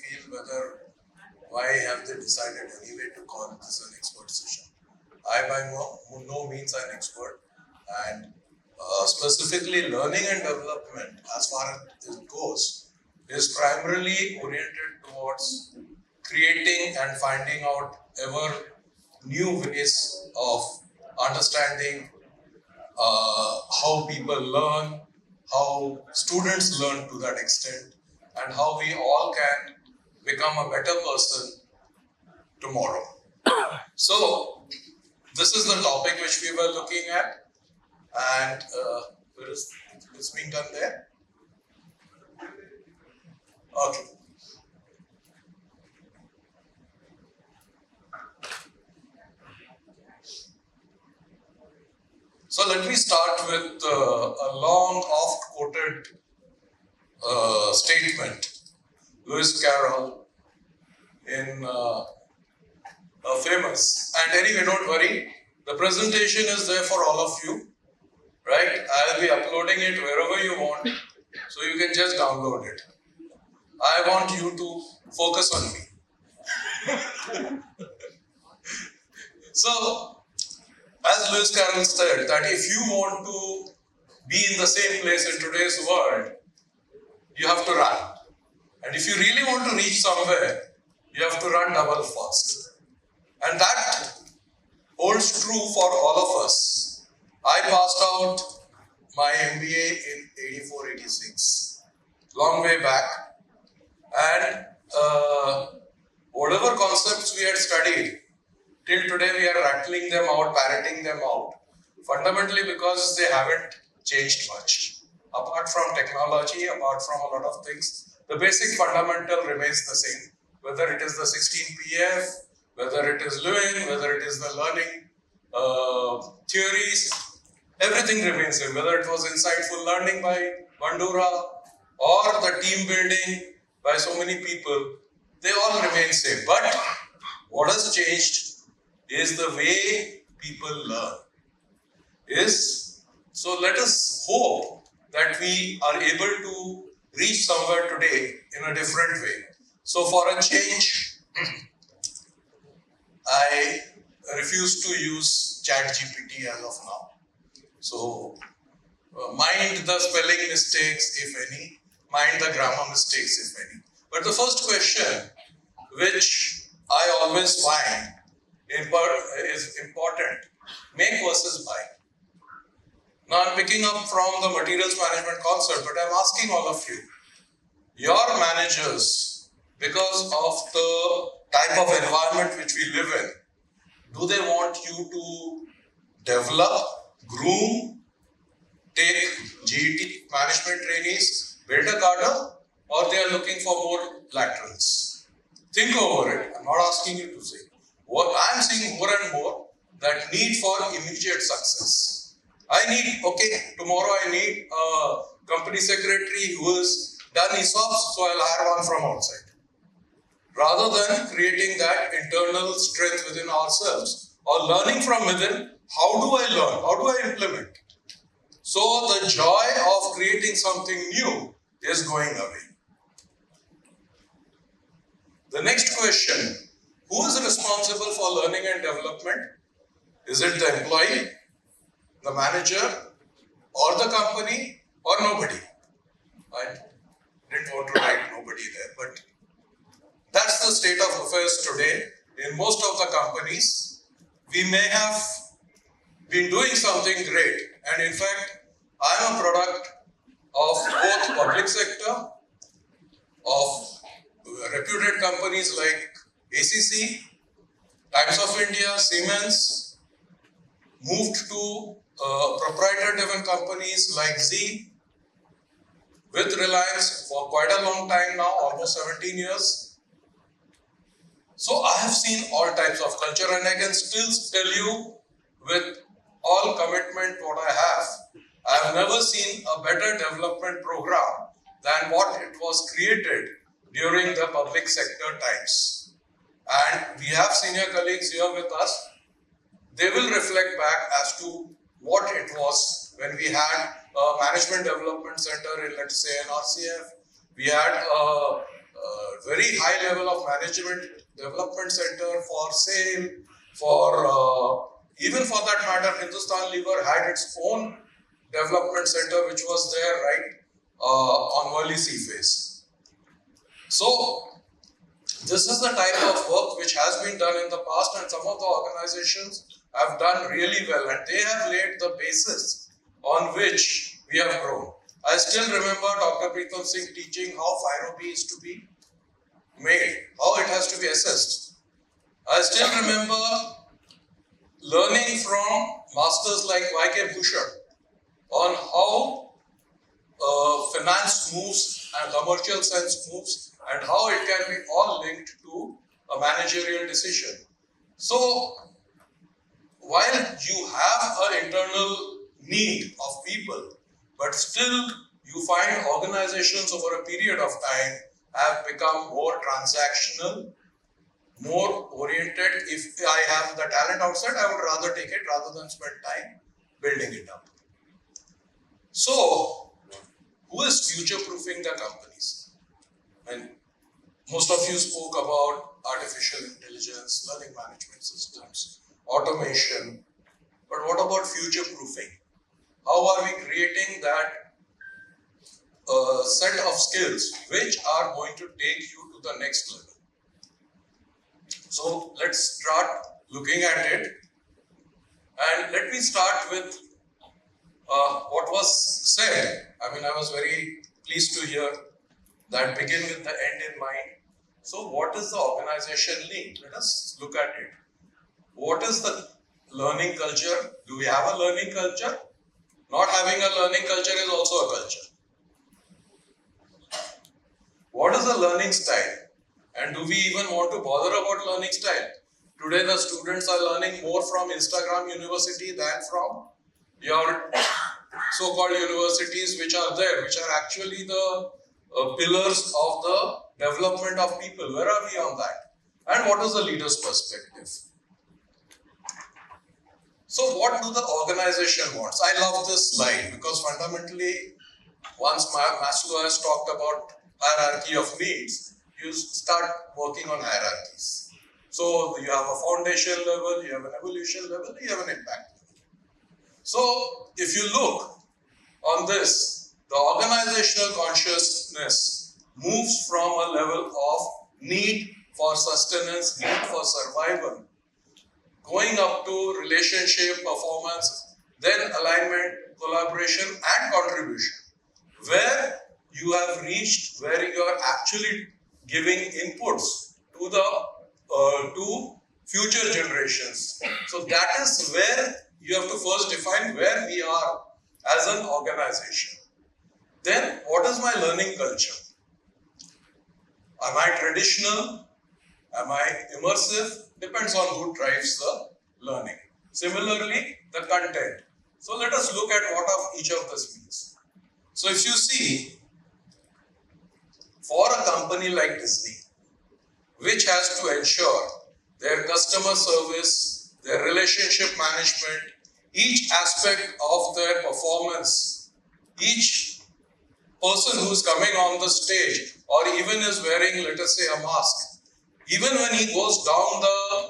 feel why have they decided anyway to call this an expert session. I by no means an expert, and specifically learning and development as far as it goes is primarily oriented towards creating and finding out ever new ways of understanding how people learn, how students learn to that extent, and how we all can become a better person tomorrow. So, this is the topic which we were looking at, and where is it's being done there? Okay. So let me start with a long, oft-quoted statement. Lewis Carroll in famous. And anyway, don't worry. The presentation is there for all of you, right? I'll be uploading it wherever you want, so you can just download it. I want you to focus on me. So, as Lewis Carroll said, that if you want to be in the same place in today's world, you have to run. And if you really want to reach somewhere, you have to run double fast. And that holds true for all of us. I passed out my MBA in 84-86, long way back. And whatever concepts we had studied, till today we are rattling them out, parroting them out, fundamentally because they haven't changed much. Apart from technology, apart from a lot of things, the basic fundamental remains the same. Whether it is the 16 PF, whether it is Lewin, whether it is the learning theories, everything remains same. Whether it was insightful learning by Bandura or the team building by so many people, they all remain same. But what has changed is the way people learn. So let us hope that we are able to reach somewhere today in a different way. So for a change, I refuse to use ChatGPT as of now. So mind the spelling mistakes, if any, mind the grammar mistakes, if any. But the first question, which I always find is important, make versus buy. Now I'm picking up from the materials management concept, but I'm asking all of you, your managers, because of the type of environment which we live in, do they want you to develop, groom, take GET management trainees, build a cadre, or they are looking for more laterals? Think over it. I'm not asking you to say. What I'm seeing more and more, that need for immediate success. Tomorrow I need a company secretary who has done ESOPs, so I'll hire one from outside. Rather than creating that internal strength within ourselves or learning from within, how do I learn? How do I implement? So the joy of creating something new is going away. The next question, who is responsible for learning and development? Is it the employee, the manager, or the company, or nobody? I didn't want to write nobody there, but that's the state of affairs today. In most of the companies, we may have been doing something great, and in fact, I am a product of both public sector, of reputed companies like ACC, Times of India, Siemens, moved to proprietor-driven companies like Z, with Reliance for quite a long time now, almost 17 years. So I have seen all types of culture, and I can still tell you with all commitment what I have never seen a better development program than what it was created during the public sector times. And we have senior colleagues here with us. They will reflect back as to what it was when we had a management development center in, let's say, an RCF. We had a very high level of management development center for sale, for even for that matter, Hindustan Lever had its own development center which was there right on Worli Sea Face. So this is the type of work which has been done in the past, and some of the organizations have done really well, and they have laid the basis on which we have grown. I still remember Dr. Preetham Singh teaching how FIROB is to be made, how it has to be assessed. I still remember learning from masters like Y.K. Bhushan on how finance moves and commercial sense moves and how it can be all linked to a managerial decision. So, while you have an internal need of people, but still you find organizations over a period of time have become more transactional, more oriented. If I have the talent outside, I would rather take it rather than spend time building it up. So, who is future-proofing the companies? And most of you spoke about artificial intelligence, learning management systems, automation. But what about future-proofing? How are we creating that set of skills which are going to take you to the next level? So let's start looking at it. And let me start with what was said. I mean, I was very pleased to hear that begin with the end in mind. So what is the organization need? Let us look at it. What is the learning culture? Do we have a learning culture? Not having a learning culture is also a culture. What is the learning style? And do we even want to bother about learning style? Today the students are learning more from Instagram University than from your so-called universities which are there, which are actually the pillars of the development of people. Where are we on that? And what is the leader's perspective? So what do the organization wants? I love this slide because fundamentally, once Maslow has talked about hierarchy of needs, you start working on hierarchies. So you have a foundation level, you have an evolution level, you have an impact level. So if you look on this, the organizational consciousness moves from a level of need for sustenance, need for survival, going up to relationship, performance, then alignment, collaboration and contribution, where you have reached where you are actually giving inputs to the to future generations. So that is where you have to first define where we are as an organization. Then what is my learning culture? Am I traditional? Am I immersive? Depends on who drives the learning. Similarly, the content. So let us look at what of each of this means. So if you see, for a company like Disney, which has to ensure their customer service, their relationship management, each aspect of their performance, each person who is coming on the stage or even is wearing, let us say, a mask, even when he goes down the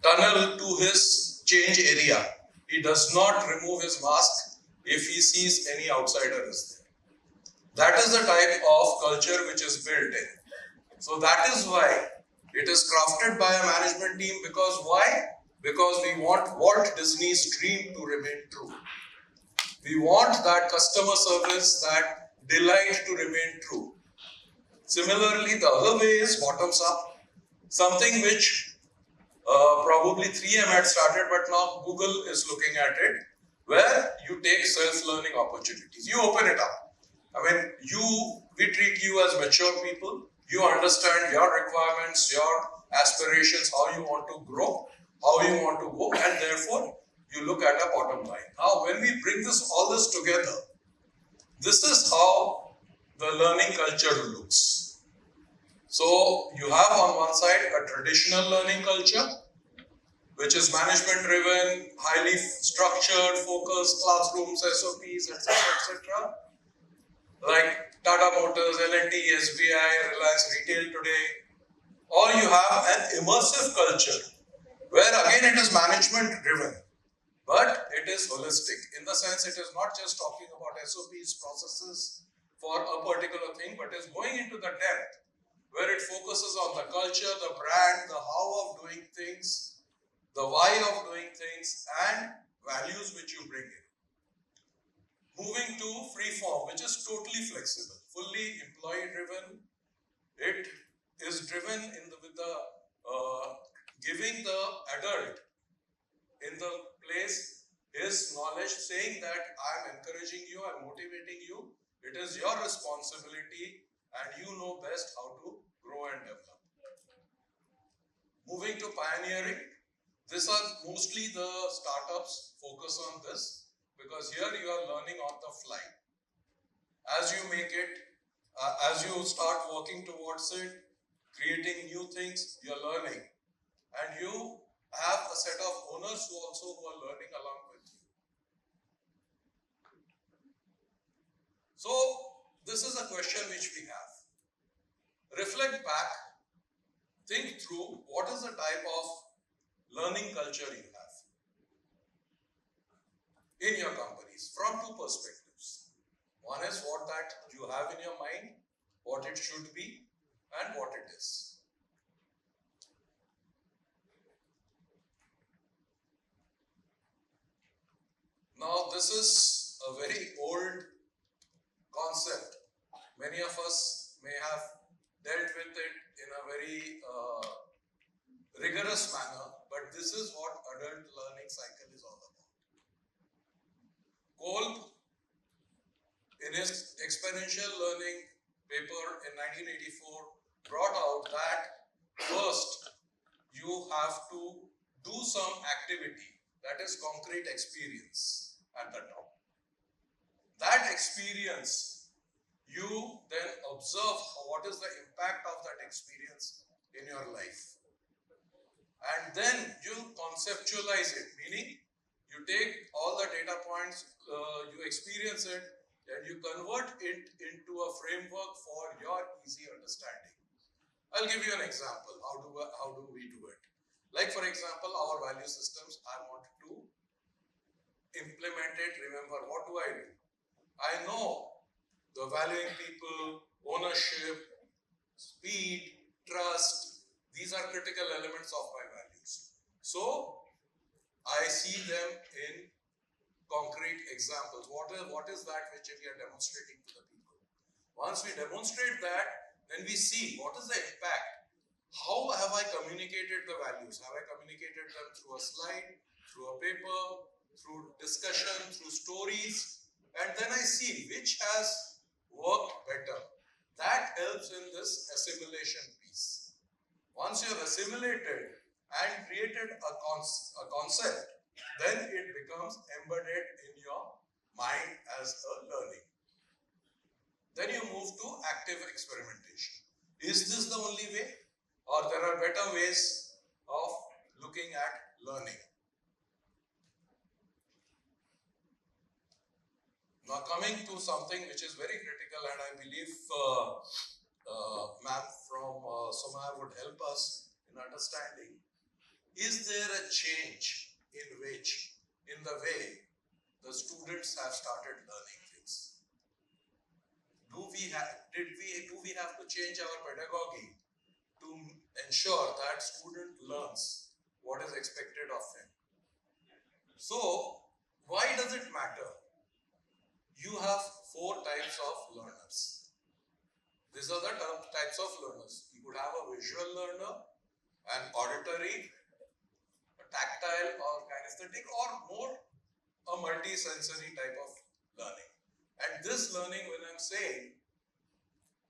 tunnel to his change area, he does not remove his mask if he sees any outsider is there. That is the type of culture which is built in. So that is why it is crafted by a management team. Because why? Because we want Walt Disney's dream to remain true. We want that customer service, that delight to remain true. Similarly, the other way is bottoms up. Something which probably 3M had started, but now Google is looking at it, where you take self-learning opportunities. You open it up. I mean, we treat you as mature people. You understand your requirements, your aspirations, how you want to grow, how you want to go, and therefore you look at a bottom line. Now, when we bring all this together, this is how the learning culture looks. So you have on one side a traditional learning culture, which is management driven, highly structured, focused, classrooms, SOPs, etc., etc. Like Tata Motors, L&T, SBI, Reliance Retail today, or you have an immersive culture where again it is management driven, but it is holistic in the sense it is not just talking about SOPs, processes for a particular thing, but is going into the depth where it focuses on the culture, the brand, the how of doing things, the why of doing things, and values which you bring in. Moving to freeform, which is totally flexible, fully employee driven. It is driven with the giving the adult in the place his knowledge, saying that I am encouraging you, I am motivating you. It is your responsibility, and you know best how to grow and develop. Moving to pioneering, these are mostly the startups focus on this because here you are learning on the fly. As you make it, as you start working towards it, creating new things, you're learning. And you have a set of owners who are learning along with you. So, this is a question which we have. Reflect back, think through what is the type of learning culture you have in your companies from two perspectives. One is what that you have in your mind, what it should be, and what it is. Now, this is a very old concept. Many of us may have dealt with it in a very rigorous manner, but this is what adult learning cycle is all about. Kolb, in his experiential learning paper in 1984, brought out that first you have to do some activity, that is concrete experience at the top. That experience, you then observe what is the impact of that experience in your life. And then you conceptualize it, meaning you take all the data points, you experience it, and you convert it into a framework for your easy understanding. I'll give you an example. How do we do it? Like for example, our value systems, I want to implement it. Remember, what do? I know the valuing people, ownership, speed, trust, these are critical elements of my values. So I see them in concrete examples. What is that which we are demonstrating to the people? Once we demonstrate that, then we see what is the impact. How have I communicated the values? Have I communicated them through a slide, through a paper, through discussion, through stories? And then I see which has worked better. That helps in this assimilation piece. Once you have assimilated and created a concept, then it becomes embedded in your mind as a learning. Then you move to active experimentation. Is this the only way? Or there are better ways of looking at learning? Now coming to something which is very critical, and I believe ma'am from Somaya would help us in understanding. Is there a change in the way the students have started learning things? Do we have to change our pedagogy to ensure that student learns what is expected of him? So, why does it matter? You have 4 types of learners. These are the types of learners. You could have a visual learner, an auditory, a tactile or kinesthetic, or more a multi-sensory type of learning. And this learning, when I'm saying,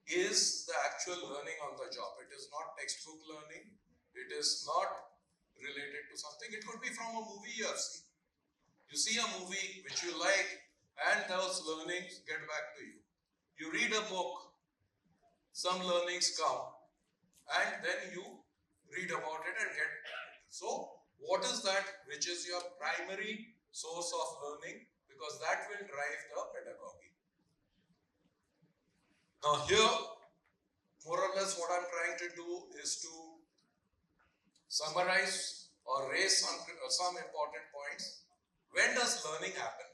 is the actual learning on the job. It is not textbook learning. It is not related to something. It could be from a movie you have seen. You see a movie which you like, and those learnings get back to you. You read a book, some learnings come, and then you read about it and get. So, what is that which is your primary source of learning? Because that will drive the pedagogy. Now here, more or less what I'm trying to do is to summarize or raise some important points. When does learning happen?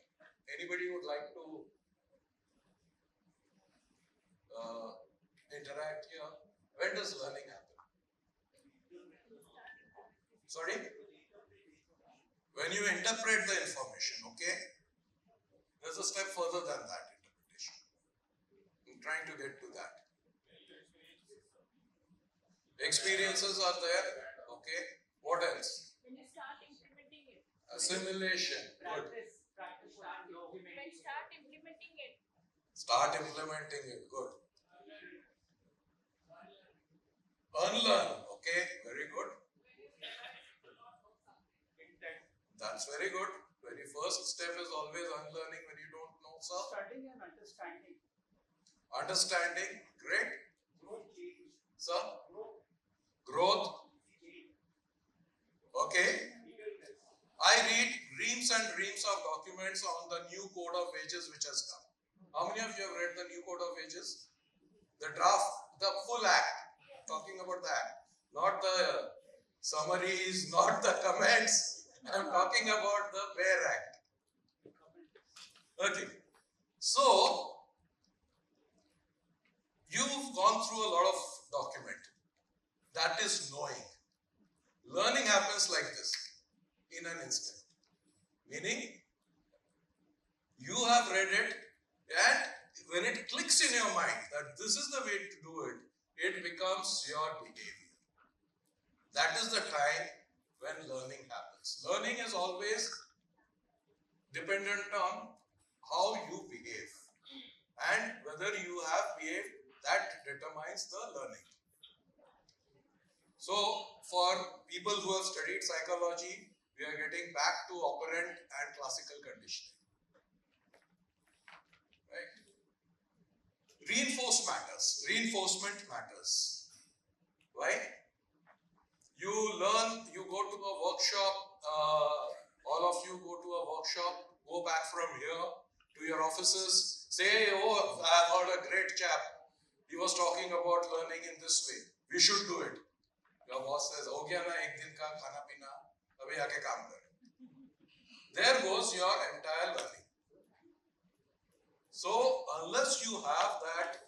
Anybody would like to interact here? When does learning happen? Sorry? When you interpret the information, okay? There's a step further than that interpretation. I'm trying to get to that. Experiences are there, okay? What else? When you start implementing it. Assimilation. Good. When start implementing it. Start implementing it. Good. Unlearn. Okay. Very good. That's very good. Very first step is always unlearning when you don't know, sir. Studying and understanding. Understanding. Great. Growth change. Sir. Growth. Growth. Change. Okay. Eagerness. I read reams and reams of documents on the new code of wages which has come. How many of you have read the new code of wages? The draft, the full act. Talking about the act. Not the summaries, not the comments. I'm talking about the bare act. Okay. So, you've gone through a lot of document. That is knowing. Learning happens like this, in an instant. Meaning, you have read it, and when it clicks in your mind that this is the way to do it, it becomes your behavior. That is the time when learning happens. Learning is always dependent on how you behave, and whether you have behaved, that determines the learning. So, for people who have studied psychology, we are getting back to operant and classical conditioning. Right? Reinforcement matters. Why? You learn, you go to a workshop, all of you go to a workshop, go back from here to your offices, say, oh, I've heard a great chap. He was talking about learning in this way. We should do it. Your boss says, "हो गया ना एक दिन का खाना पीना, अभी आके काम कर." There goes your entire learning. So unless you have that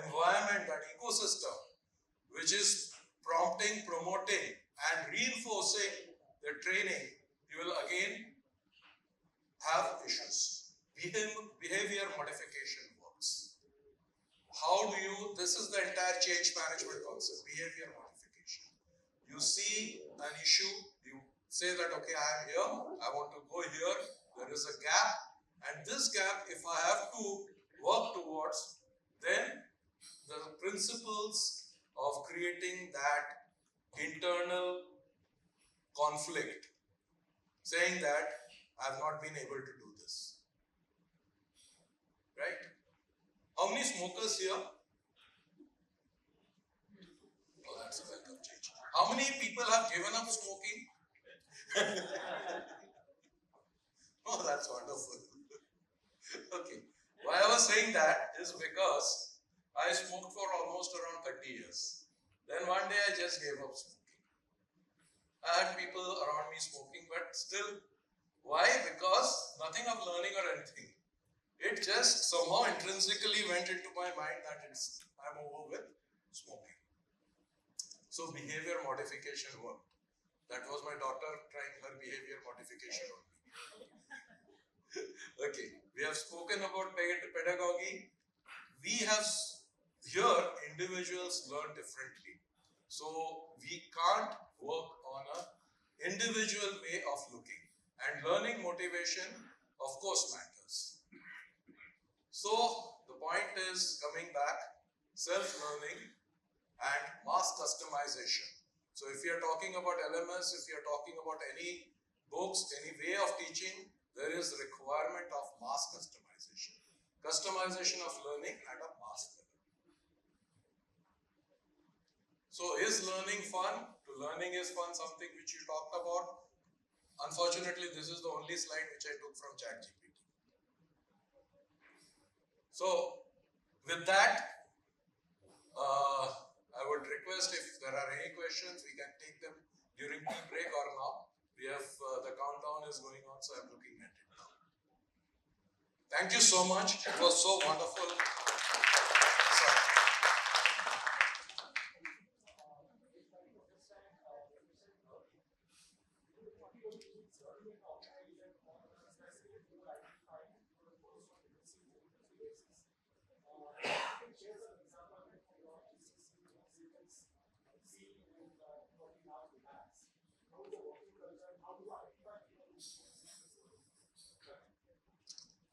environment, that ecosystem, which is prompting, promoting, and reinforcing the training, you will again have issues. Behavior modification works. How do you? This is the entire change management concept. Behavior modification. You see an issue, you say that, okay, I am here, I want to go here, there is a gap, and this gap, if I have to work towards, then the principles of creating that internal conflict, saying that I have not been able to do this. Right? How many smokers here? Oh, that's a welcome change. How many people have given up smoking? Oh, that's wonderful. Okay. Why I was saying that is because I smoked for almost around 30 years. Then one day I just gave up smoking. I had people around me smoking, but still, why? Because nothing of learning or anything. It just somehow intrinsically went into my mind that I'm over with smoking. So behavior modification worked. That was my daughter trying her behavior modification on me. Okay, we have spoken about pedagogy. We have here individuals learn differently. So we can't work on an individual way of looking. And learning motivation, of course, matters. So the point is, coming back, self-learning and mass customization. So if you are talking about LMS, if you are talking about any books, any way of teaching, there is requirement of mass customization. Customization of learning at a mass level. So is learning fun? To learning is fun, something which you talked about. Unfortunately, this is the only slide which I took from ChatGPT. So with that, I would request if there are any questions, we can take them during tea break or now. We have the countdown is going on, so I'm looking at it now. Thank you so much. It was so wonderful. Sorry.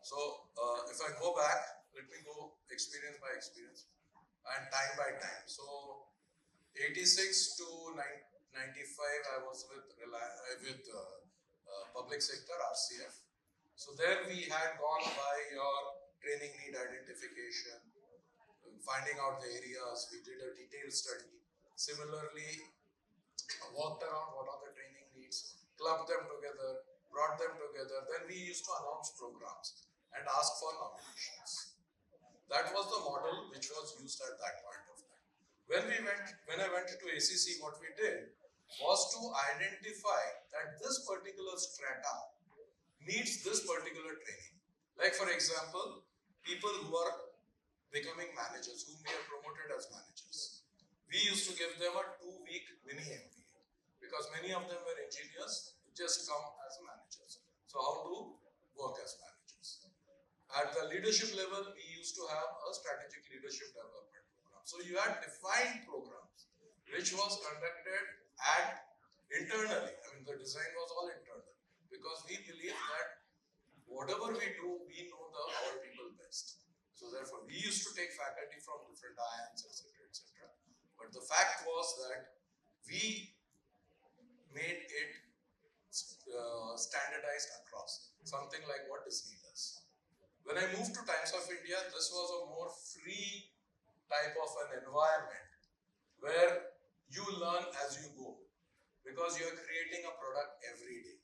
So if I go back, let me go experience by experience and time by time. So 86 to 95, I was with public sector RCF. So there we had gone by your training need identification, finding out the areas. We did a detailed study. Similarly, walked around what are the training needs, clubbed them together, brought them together. Then we used to announce programs and ask for nominations. That was the model which was used at that point of time. When I went to ACC, what we did was to identify that this particular strata needs this particular training. Like for example, people who are becoming managers, whom we have promoted as managers. We used to give them a 2-week mini MBA because many of them were engineers who just come as managers. So how to work as managers. At the leadership level, we used to have a strategic leadership development program. So you had defined programs which was conducted at internally. I mean, the design was all internal because we believe that whatever we do, we know our people best. So therefore, we used to take faculty from different IIMs, etc., etc. But the fact was that we made it standardized across, something like what is leaders. When I moved to Times of India, this was a more free type of an environment where you learn as you go because you are creating a product every day.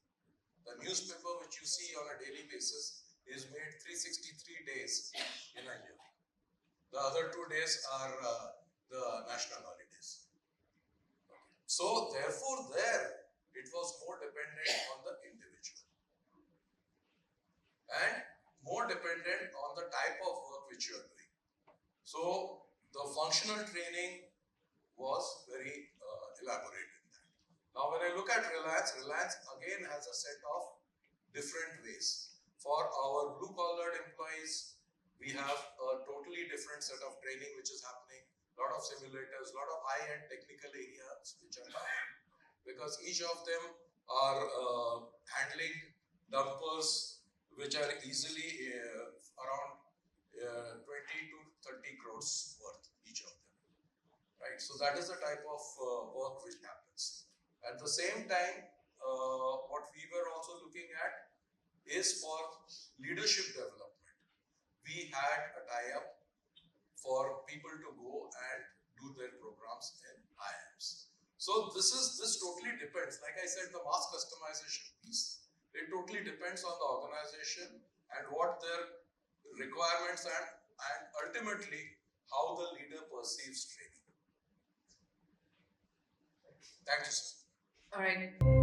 The newspaper which you see on a daily basis is made 363 days in a year. The other 2 days are the national holidays. So therefore there, it was more dependent on the individual and more dependent on the type of work which you are doing. So the functional training was very elaborate in that. Now when I look at Reliance, Reliance again has a set of different ways. For our blue collared employees, we have a totally different set of training which is happening. A lot of simulators, a lot of high-end technical areas which are happening. Because each of them are handling dumpers which are easily around 20 to 30 crores worth, each of them. Right? So that is the type of work which happens. At the same time, what we were also looking at is for leadership development. We had a tie-up for people to go and do their programs in IIMs. So this totally depends. Like I said, the mass customization piece, it totally depends on the organization and what their requirements and ultimately how the leader perceives training. Thank you, sir. All right.